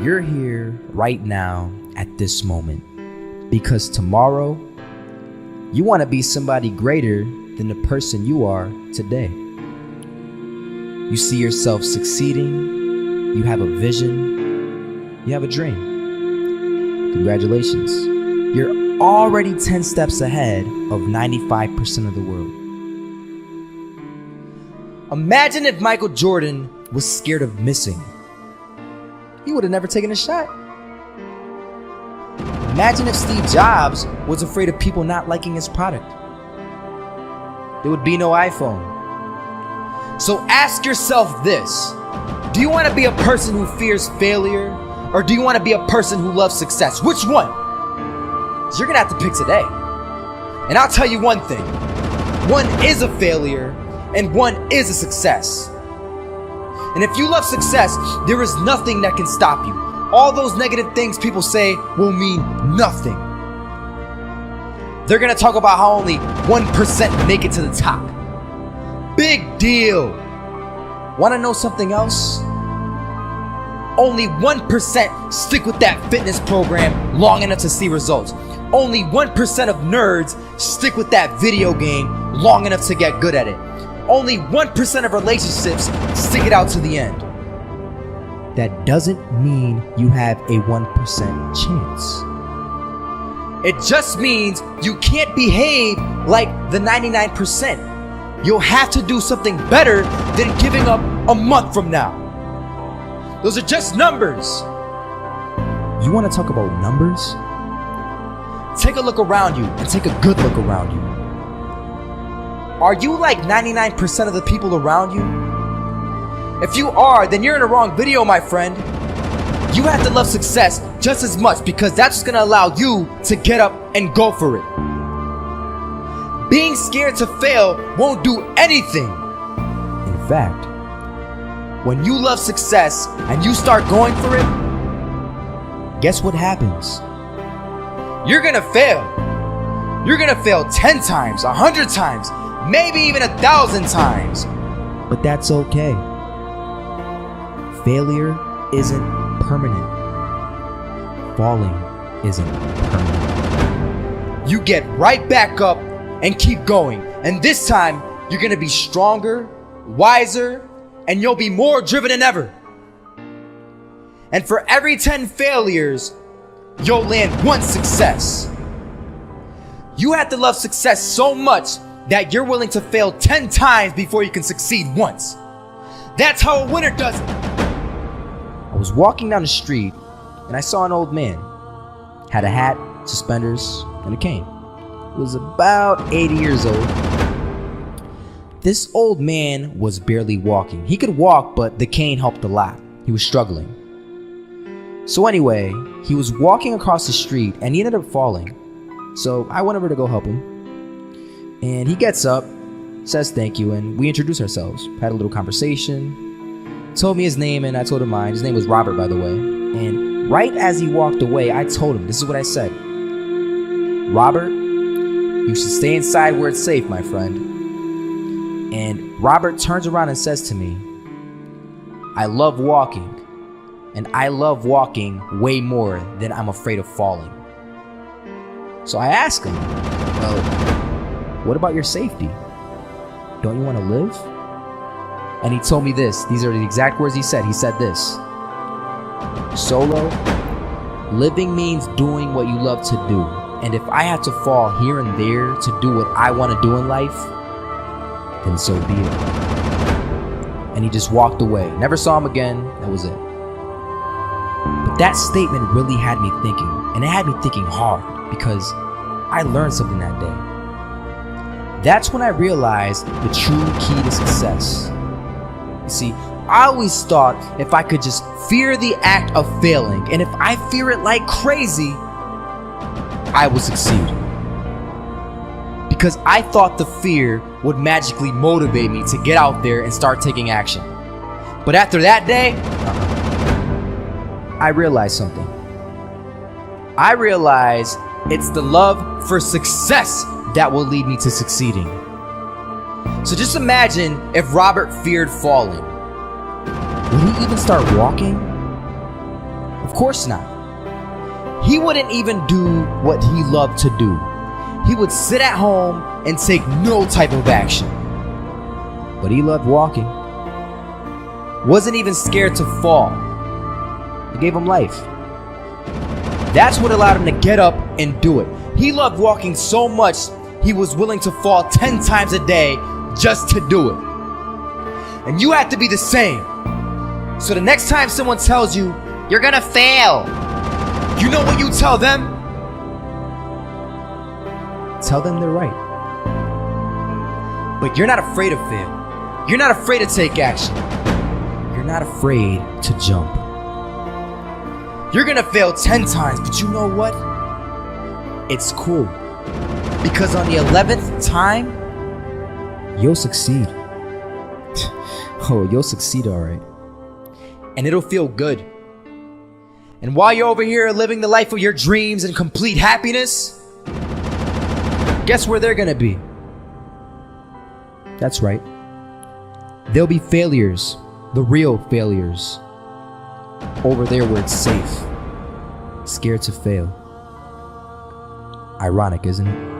You're here right now at this moment because tomorrow you want to be somebody greater than the person you are today. You see yourself succeeding, you have a vision, you have a dream. Congratulations. You're already 10 steps ahead of 95% of the world. Imagine if Michael Jordan was scared of missing. He would have never taken a shot. Imagine if Steve Jobs was afraid of people not liking his product. There would be no iPhone. So ask yourself this: do you want to be a person who fears failure, or do you want to be a person who loves success? Which one? So you're gonna have to pick today. And I'll tell you one thing: one is a failure and one is a success. And if you love success, there is nothing that can stop you. All those negative things people say will mean nothing. They're gonna talk about how only 1% make it to the top. Big deal. Wanna know something else? Only 1% stick with that fitness program long enough to see results. Only 1% of nerds stick with that video game long enough to get good at it. Only 1% of relationships stick it out to the end. That doesn't mean you have a 1% chance. It just means you can't behave like the 99%. You'll have to do something better than giving up a month from now. Those are just numbers. You want to talk about numbers? Take a look around you and take a good look around you. Are you like 99% of the people around you? If you are, then you're in the wrong video, my friend. You have to love success just as much because that's what's going to allow you to get up and go for it. Being scared to fail won't do anything. In fact, when you love success and you start going for it, guess what happens? You're going to fail. You're going to fail 10 times, 100 times, maybe even 1,000 times. But that's okay. Failure isn't permanent. Falling isn't permanent. You get right back up and keep going. And this time, you're going to be stronger, wiser, and you'll be more driven than ever. And for every 10 failures, you'll land one success. You have to love success so much that you're willing to fail 10 times before you can succeed once. That's how a winner does it. I was walking down the street and I saw an old man. Had a hat, suspenders, and a cane. He was about 80 years old. This old man was barely walking. He could walk, but the cane helped a lot. He was struggling. So anyway, he was walking across the street and he ended up falling. So I went over to go help him. And he gets up, says thank you, and we introduced ourselves. Had a little conversation. Told me his name and I told him mine. His name was Robert, by the way. And right as he walked away, I told him, this is what I said: Robert, you should stay inside where it's safe, my friend. And Robert turns around and says to me, I love walking. And I love walking way more than I'm afraid of falling. So I asked him, well, what about your safety? Don't you want to live? And he told me this. These are the exact words he said. He said this: Solo, living means doing what you love to do. And if I have to fall here and there to do what I want to do in life, then so be it. And he just walked away. Never saw him again. That was it. But that statement really had me thinking. And it had me thinking hard because I learned something that day. That's when I realized the true key to success. You see, I always thought if I could just fear the act of failing, and if I fear it like crazy, I would succeed. Because I thought the fear would magically motivate me to get out there and start taking action. But after that day, I realized something. I realized it's the love for success that will lead me to succeeding. So just imagine if Robert feared falling. Would he even start walking? Of Of course not. He wouldn't even do what he loved to do. He would sit at home and take no type of action. But he loved walking. Wasn't even scared to fall. It gave him life. That's what allowed him to get up and do it. He loved walking so much, he was willing to fall 10 times a day just to do it. And you have to be the same. So the next time someone tells you, you're gonna fail, you know what you tell them? Tell them they're right. But you're not afraid to fail. You're not afraid to take action. You're not afraid to jump. You're gonna fail 10 times, but you know what? It's cool. Because on the 11th time, you'll succeed. Oh, you'll succeed alright. And it'll feel good. And while you're over here living the life of your dreams and complete happiness, guess where they're gonna be? That's right. They'll be failures, the real failures. Over there where it's safe, scared to fail. Ironic, isn't it?